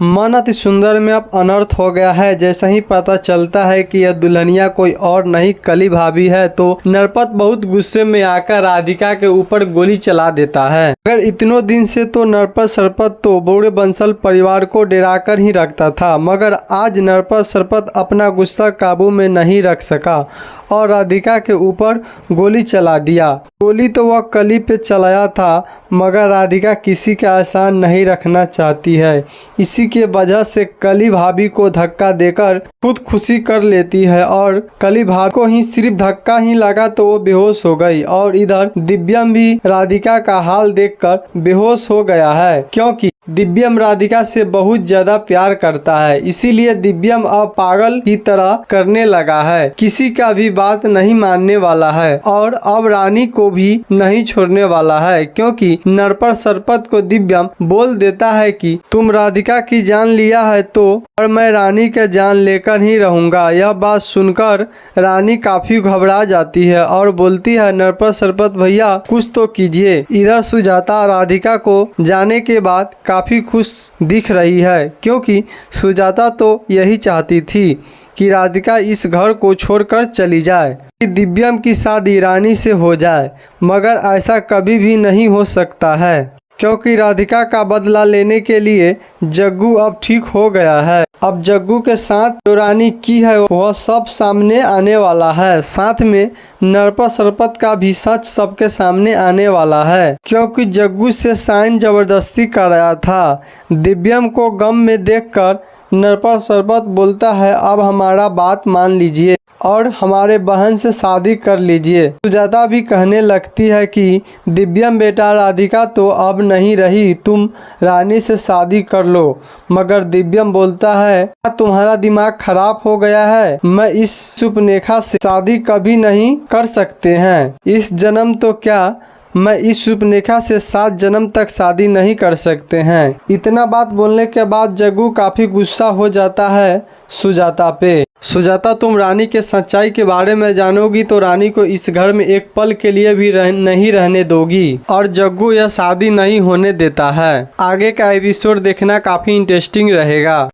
मन अति सुंदर में अब अनर्थ हो गया है। जैसे ही पता चलता है कि यह दुल्हनिया कोई और नहीं कली भाभी है तो नरपत बहुत गुस्से में आकर राधिका के ऊपर गोली चला देता है। अगर इतनों दिन से तो नरपत सरपत तो बूढ़े बंसल परिवार को डराकर ही रखता था, मगर आज नरपत सरपत अपना गुस्सा काबू में नहीं रख सका और राधिका के ऊपर गोली चला दिया। गोली तो वह कली पे चलाया था, मगर राधिका किसी का एहसान नहीं रखना चाहती है। इसी के वजह से कली भाभी को धक्का देकर खुद खुशी कर लेती है और कली भाभी को ही सिर्फ धक्का ही लगा तो वो बेहोश हो गई। और इधर दिव्यम भी राधिका का हाल देखकर बेहोश हो गया है, क्योंकि दिव्यम राधिका से बहुत ज्यादा प्यार करता है। इसीलिए दिव्यम अब पागल की तरह करने लगा है, किसी का भी बात नहीं मानने वाला है और अब रानी को भी नहीं छोड़ने वाला है, क्योंकि नरपत सरपत को दिव्यम बोल देता है कि तुम राधिका की जान लिया है तो और मैं रानी के जान लेकर ही रहूंगा। यह बात सुनकर रानी काफी घबरा जाती है और बोलती है, नरपत सरपत भैया कुछ तो कीजिए। इधर सुजाता राधिका को जाने के बाद काफी खुश दिख रही है, क्योंकि सुजाता तो यही चाहती थी कि राधिका इस घर को छोड़कर चली जाए, कि दिव्यम की शादी रानी से हो जाए। मगर ऐसा कभी भी नहीं हो सकता है, क्योंकि राधिका का बदला लेने के लिए जग्गू अब ठीक हो गया है। अब जग्गू के साथ जो रानी की है वह सब सामने आने वाला है। साथ में नरपत सरपत का भी सच सबके सामने आने वाला है, क्योंकि जग्गू से साइन जबरदस्ती कराया था। दिव्यम को गम में देखकर नरपत सरपत बोलता है, अब हमारा बात मान लीजिए और हमारे बहन से शादी कर लीजिए। सुजाता भी कहने लगती है कि दिव्यम बेटा, राधिका तो अब नहीं रही, तुम रानी से शादी कर लो। मगर दिव्यम बोलता है, तुम्हारा दिमाग खराब हो गया है, मैं इस सुपनेखा से शादी कभी नहीं कर सकते हैं। इस जन्म तो क्या, मैं इस सुपनेखा से 7 जन्म तक शादी नहीं कर सकते हैं। इतना बात बोलने के बाद जग्गू काफी गुस्सा हो जाता है सुजाता पे। सुजाता, तुम रानी के सच्चाई के बारे में जानोगी तो रानी को इस घर में एक पल के लिए भी नहीं रहने दोगी और जग्गू यह शादी नहीं होने देता है। आगे का एपिसोड देखना काफी इंटरेस्टिंग रहेगा।